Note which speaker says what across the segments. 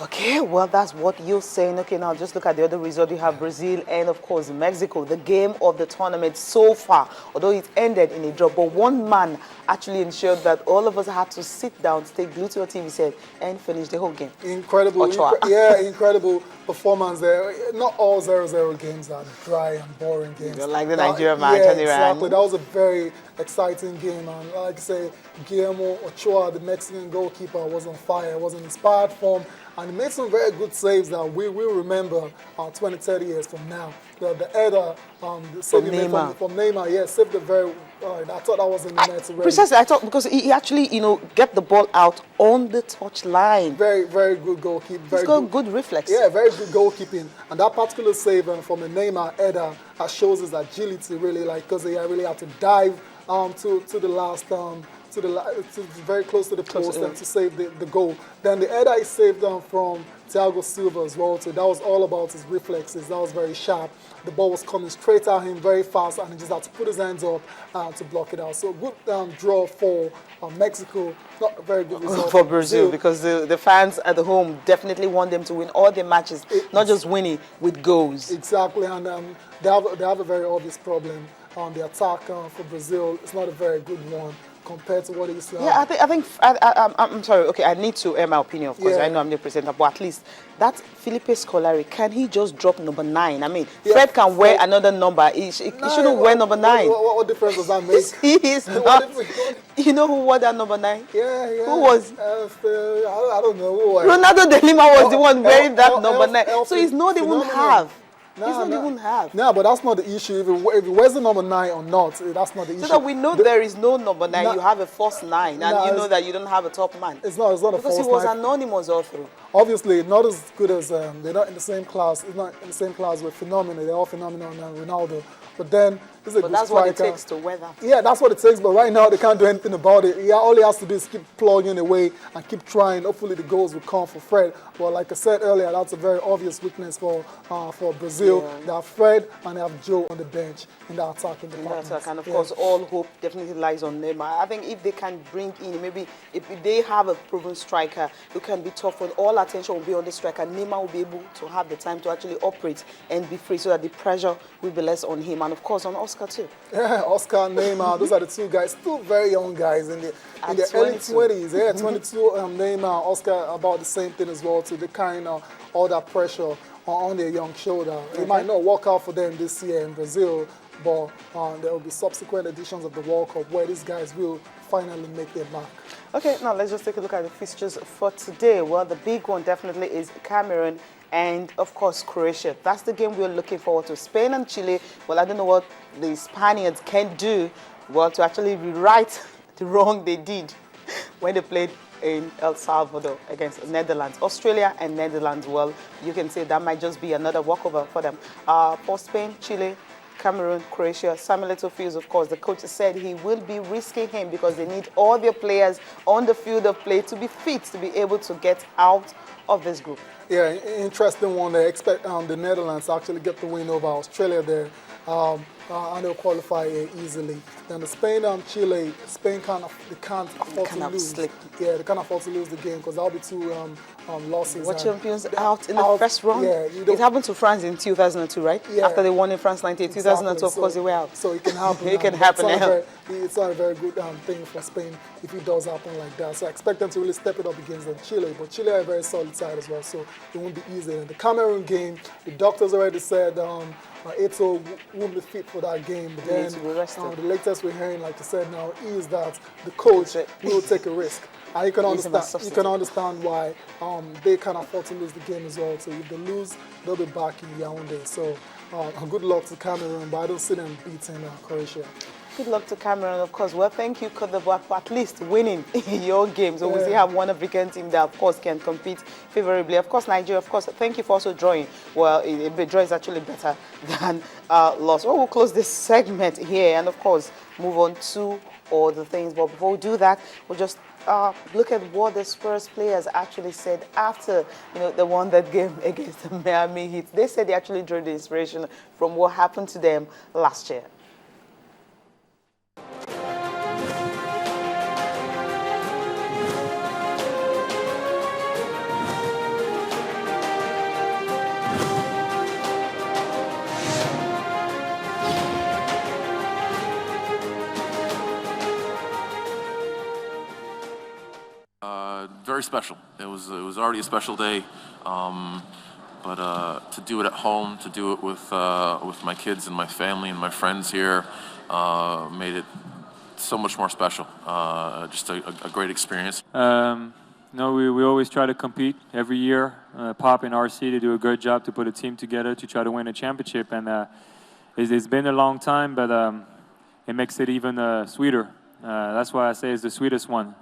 Speaker 1: Okay, well, that's what you're saying. Okay, now just look at the other result. You have Brazil and, of course, Mexico. The game of the tournament so far, although it ended in a draw, but one man actually ensured that all of us had to sit down, stay glued to our TV set, and finish the whole game.
Speaker 2: Incredible, incredible performance there. Not all 0-0 games are dry and boring games.
Speaker 1: You're like the Nigerian match,
Speaker 2: yeah,
Speaker 1: anyway.
Speaker 2: Exactly. That was a very exciting game, and like I say, Guillermo Ochoa, the Mexican goalkeeper, was on fire. Was in inspired form, and he made some very good saves that we will remember 20, 30 years from now. The header, the save he made from Neymar, yeah, saved the very. I thought that was in the net already.
Speaker 1: Precisely, I thought because he actually, get the ball out on the touch line.
Speaker 2: Very, very good goalkeeping.
Speaker 1: He's got good reflex.
Speaker 2: Yeah, very good goalkeeping, and that particular save from a Neymar header shows his agility really, because he really had to dive to the last. To very close to the post and to save the goal. Then the header he saved from Thiago Silva as well. So that was all about his reflexes. That was very sharp. The ball was coming straight at him very fast, and he just had to put his hands up to block it out. So good draw for Mexico. Not a very good result
Speaker 1: for Brazil, because the fans at the home definitely want them to win all their matches, not just winning with goals.
Speaker 2: Exactly, and they have a very obvious problem. The attack for Brazil is not a very good one compared to what it is.
Speaker 1: Yeah, I'm sorry. Okay, I need to air my opinion, of course. Yeah. I know I'm the presenter, but at least that Felipe Scolari, can he just drop number 9? I mean, Fred can wear another number. He shouldn't wear number 9.
Speaker 2: What difference does that make?
Speaker 1: He is not. You know who wore that number 9?
Speaker 2: Yeah.
Speaker 1: Who was?
Speaker 2: I don't know. Who
Speaker 1: Ronaldo de Lima was the one wearing that number 9. So he's not even half. No,
Speaker 2: but that's not the issue. If he wears the number 9 or not, that's not the issue.
Speaker 1: So that we know there is no number 9. You have a false 9, and you know that you don't have a top man.
Speaker 2: It's not a false 9.
Speaker 1: Because he was anonymous all through.
Speaker 2: Obviously, not as good as they're not in the same class. It's not in the same class with Phenomenal. They're all Phenomenal and Ronaldo. But then, this is a good
Speaker 1: that's
Speaker 2: striker.
Speaker 1: What it takes to weather.
Speaker 2: Yeah, that's what it takes. But right now, they can't do anything about it. All he has to do is keep plugging away and keep trying. Hopefully, the goals will come for Fred. Well, like I said earlier, that's a very obvious weakness for Brazil.
Speaker 1: Yeah.
Speaker 2: They have Fred and they have Joe on the bench in the attacking department.
Speaker 1: And of course, all hope definitely lies on Neymar. I think if they can bring in, maybe if they have a proven striker who can be tough, when all attention will be on the striker, Neymar will be able to have the time to actually operate and be free, so that the pressure will be less on him, and of course on Oscar too.
Speaker 2: Yeah, Oscar, Neymar, those are the two guys, two very young guys in their early 20s. Yeah, 22. Neymar, Oscar, about the same thing as well. So they carrying all that pressure on their young shoulder. It might not work out for them this year in Brazil, but there will be subsequent editions of the World Cup where these guys will finally make their mark.
Speaker 1: Okay, now let's just take a look at the fixtures for today. Well, the big one definitely is Cameroon and, of course, Croatia. That's the game we're looking forward to. Spain and Chile, well, I don't know what the Spaniards can do, well, to actually rewrite the wrong they did when they played in El Salvador against Netherlands. Australia and Netherlands, well, you can say that might just be another walkover for them. For Spain, Chile, Cameroon, Croatia, Samuel Eto'o feels, of course, the coach said he will be risking him because they need all their players on the field of play to be fit to be able to get out of this group.
Speaker 2: Yeah, interesting one. They expect the Netherlands to actually get the win over Australia there, and they'll qualify easily. Then the Spain and Chile, Spain can't afford to lose. Yeah, they can't afford to lose the game because that'll be two losses.
Speaker 1: What champions out in the first round? Yeah, it happened to France in 2002, right? Yeah. After they won in France 98, 2002, of course, they were out.
Speaker 2: So it can happen.
Speaker 1: It can happen now.
Speaker 2: It's not a very good thing for Spain if it does happen like that. So I expect them to really step it up against Chile. But Chile are a very solid side as well, so it won't be easy. In the Cameroon game, the doctors already said Eto'o won't be fit for that game. But then the latest we're hearing, like I said now, is that the coach will take a risk. And you can understand why they can't afford to lose the game as well. So if they lose, they'll be back in Yaoundé. So good luck to Cameroon, but I don't see them beating Croatia.
Speaker 1: Good luck to Cameroon, of course. Well, thank you, Côte d'Ivoire, for at least winning your game. So we still have one African team that, of course, can compete favorably. Of course, Nigeria, of course, thank you for also drawing. Well, a draw is actually better than loss. Well, we'll close this segment here and, of course, move on to all the things. But before we do that, we'll just look at what the Spurs players actually said after, they won that game against the Miami Heat. They said they actually drew the inspiration from what happened to them last year.
Speaker 3: very special. It was already a special day, but to do it at home, to do it with my kids and my family and my friends here, made it so much more special. Just a great experience.
Speaker 4: No, we always try to compete every year. Pop and RC, they do a good job to put a team together to try to win a championship. And it's been a long time, but it makes it even sweeter. That's why I say it's the sweetest one,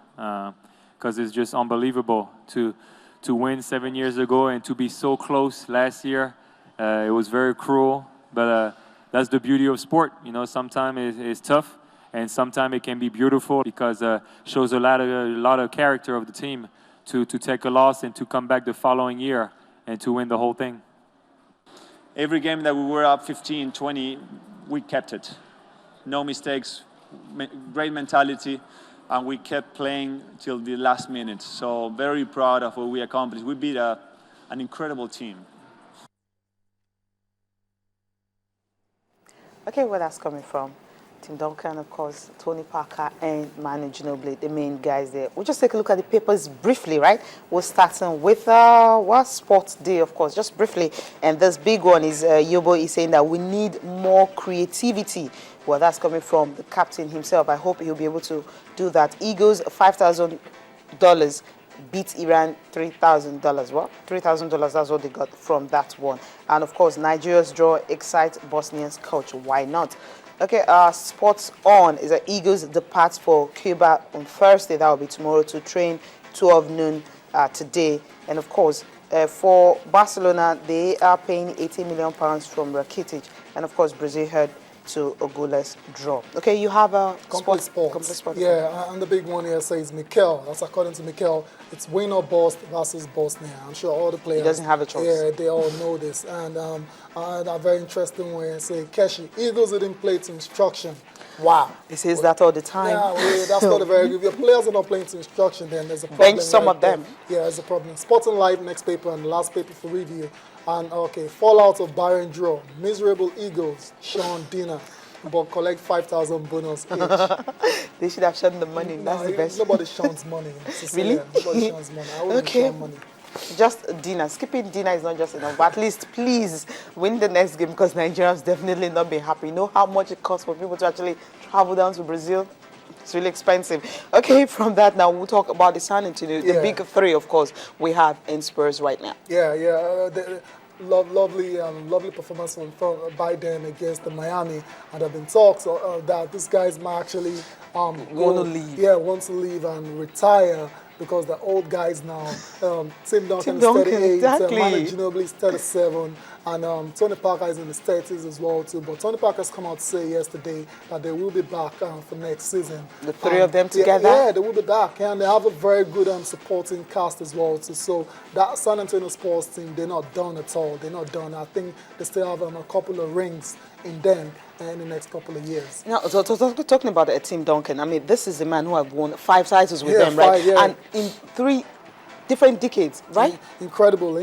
Speaker 4: because it's just unbelievable to win 7 years ago and to be so close last year. It was very cruel, but that's the beauty of sport. You know, sometimes it's tough, and sometimes it can be beautiful because it shows a lot of character of the team to take a loss and to come back the following year and to win the whole thing.
Speaker 5: Every game that we were up 15, 20, we kept it. No mistakes, great mentality, and we kept playing till the last minute. So very proud of what we accomplished. We beat an incredible team.
Speaker 1: Okay, where that's coming from? Tim Duncan, of course, Tony Parker, and Manu Ginobili, the main guys there. We'll just take a look at the papers briefly, right? We're starting with Sports Day, of course, just briefly. And this big one is Yobo is saying that we need more creativity. Well, that's coming from the captain himself. I hope he'll be able to do that. Eagles, $5,000 beat Iran $3,000. What? $3,000, that's what they got from that one. And, of course, Nigeria's draw excites Bosnia's coach. Why not? Okay, Sports On is that Eagles depart for Cuba on Thursday. That will be tomorrow to train 12 noon today. And of course, for Barcelona, they are paying £80 million from Rakitic. And of course, Brazil head to a goalless draw. Okay, you have a
Speaker 2: Complete sports. Yeah, and the big one here says Mikel. That's according to Mikel. It's win or bust versus Bosnia. I'm sure all the players.
Speaker 1: He doesn't have a choice.
Speaker 2: Yeah, they all know this. And a very interesting way to say, Keshi, Eagles didn't play to instruction. Wow.
Speaker 1: He says that all the time.
Speaker 2: Yeah, well, that's not a very good. If your players are not playing to instruction, then there's a problem.
Speaker 1: Bench some of them.
Speaker 2: Yeah, there's a problem. Sporting Life, next paper, and the last paper for review. And okay, fallout of Bayern draw. Miserable Eagles, Sean Dina, but collect 5,000 bonus each.
Speaker 1: They should have shown the money. That's the best.
Speaker 2: Nobody shines money.
Speaker 1: Really?
Speaker 2: Nobody shines money. I wouldn't shine money.
Speaker 1: Just dinner. Skipping dinner is not just enough. But at least, please, win the next game because Nigerians definitely not be happy. You know how much it costs for people to actually travel down to Brazil? It's really expensive. Okay, from that now, we'll talk about the San Antonio, the big three, of course, we have in Spurs right now.
Speaker 2: Lovely performance by them against the Miami, and there have been talks that these guys might actually
Speaker 1: want to leave.
Speaker 2: Yeah, want to leave and retire because they're old guys now. Tim Duncan is 38,
Speaker 1: exactly.
Speaker 2: Manu Ginobili is 37, and Tony Parker is in his 30s as well too. But Tony Parker's come out to say yesterday that they will be back for next season.
Speaker 1: The three of them together?
Speaker 2: Yeah, they will be back, and they have a very good supporting cast as well too. So that San Antonio Spurs team, they're not done at all. They're not done. I think they still have a couple of rings in them in the next couple of years.
Speaker 1: Now, so talking about Tim Duncan, I mean, this is the man who have won 5 titles with them, right?
Speaker 2: Yeah.
Speaker 1: And in 3 different decades, right?
Speaker 2: Incredible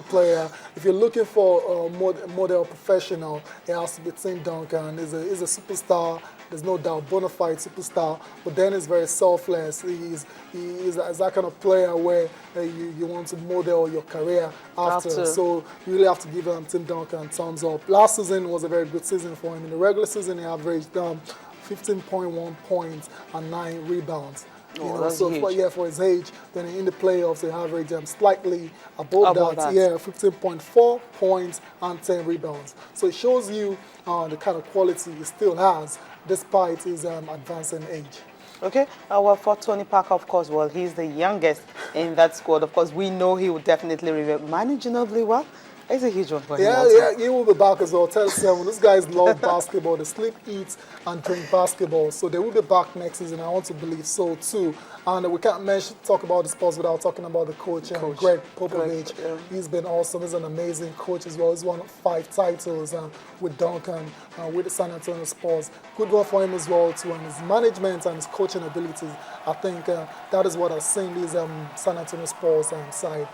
Speaker 2: player. If you're looking for a model professional, it has to be Tim Duncan. He's a superstar. There's no doubt, bona fide superstar. But then he's very selfless. He's that kind of player where you want to model your career after. So you really have to give Tim Duncan thumbs up. Last season was a very good season for him. In the regular season, he averaged 15.1 points and 9 rebounds. For his age, then in the playoffs, they average slightly above that. Yeah, 15.4 points and 10 rebounds. So it shows you the kind of quality he still has, despite his advancing age.
Speaker 1: Okay, well, for Tony Parker, of course, well, he's the youngest in that squad. Of course, we know he will definitely manage Ginobili well. It's a huge one for him.
Speaker 2: Yeah, he will be back as well. Tell 7. These guys love basketball. They sleep, eat, and drink basketball. So they will be back next season. I want to believe so too. And we can't talk about the sports without talking about the coach. Greg Popovich. He's been awesome. He's an amazing coach as well. He's won 5 titles with Duncan, with the San Antonio Spurs. Good one for him as well too. And his management and his coaching abilities, I think that is what has seen these San Antonio Spurs side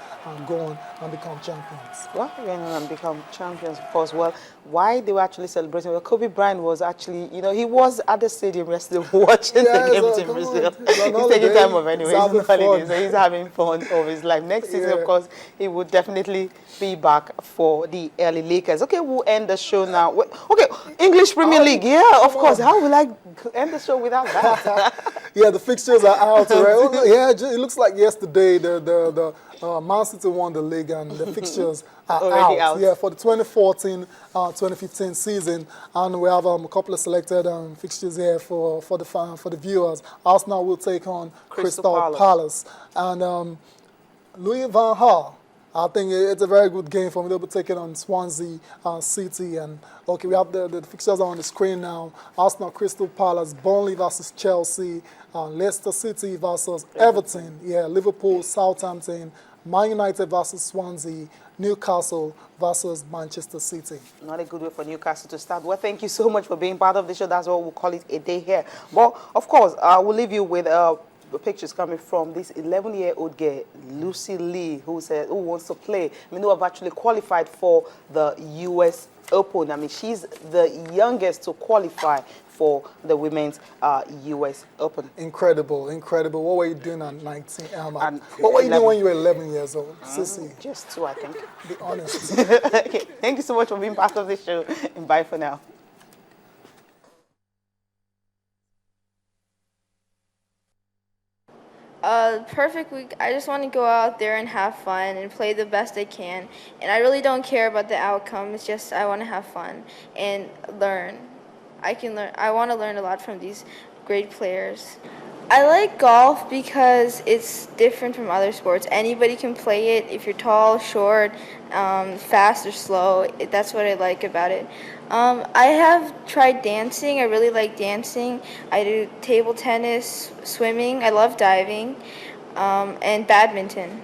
Speaker 2: go on and become champions.
Speaker 1: Well, and become champions, of course. Well, why they were actually celebrating? Well, Kobe Bryant was actually, he was at the stadium yesterday watching the games in Brazil. He's taking time of anyway. He's on holiday, so he's having fun of his life. Next season, of course, he would definitely be back for the early Lakers. Okay, we'll end the show now. Okay, English Premier League. Yeah, of course. How will I end the show without that?
Speaker 2: Yeah, the fixtures are out. Right? Yeah, it looks like yesterday the Man City won the league and the fixtures are
Speaker 1: already out.
Speaker 2: Yeah, for the 2014-2015 season, and we have a couple of selected fixtures here for the viewers. Arsenal will take on Crystal Palace. And Louis van Gaal, I think it's a very good game for me. They'll be taking on Swansea City. And okay, we have the fixtures on the screen now. Arsenal, Crystal Palace, Burnley versus Chelsea, Leicester City versus Everton. Yeah, Liverpool, Southampton, Man United versus Swansea, Newcastle versus Manchester City.
Speaker 1: Not a good way for Newcastle to start. Well, thank you so much for being part of the show. That's what we'll call it a day here. But, of course, we'll leave you with pictures coming from this 11-year-old girl, Lucy Lee, who wants to play. I mean, who have actually qualified for the U.S. Open. I mean, she's the youngest to qualify for the women's U.S. Open.
Speaker 2: Incredible, incredible. What were you doing at 19? What were you doing when you were 11 years old, Sissy?
Speaker 1: Just 2, I think.
Speaker 2: Be honest.
Speaker 1: Okay, thank you so much for being part of the show, and bye for now.
Speaker 6: Perfect week. I just want to go out there and have fun and play the best I can. And I really don't care about the outcome. It's just I want to have fun and learn. I want to learn a lot from these great players. I like golf because it's different from other sports. Anybody can play it. If you're tall, short, fast or slow, that's what I like about it. I have tried dancing. I really like dancing. I do table tennis, swimming. I love diving, and badminton.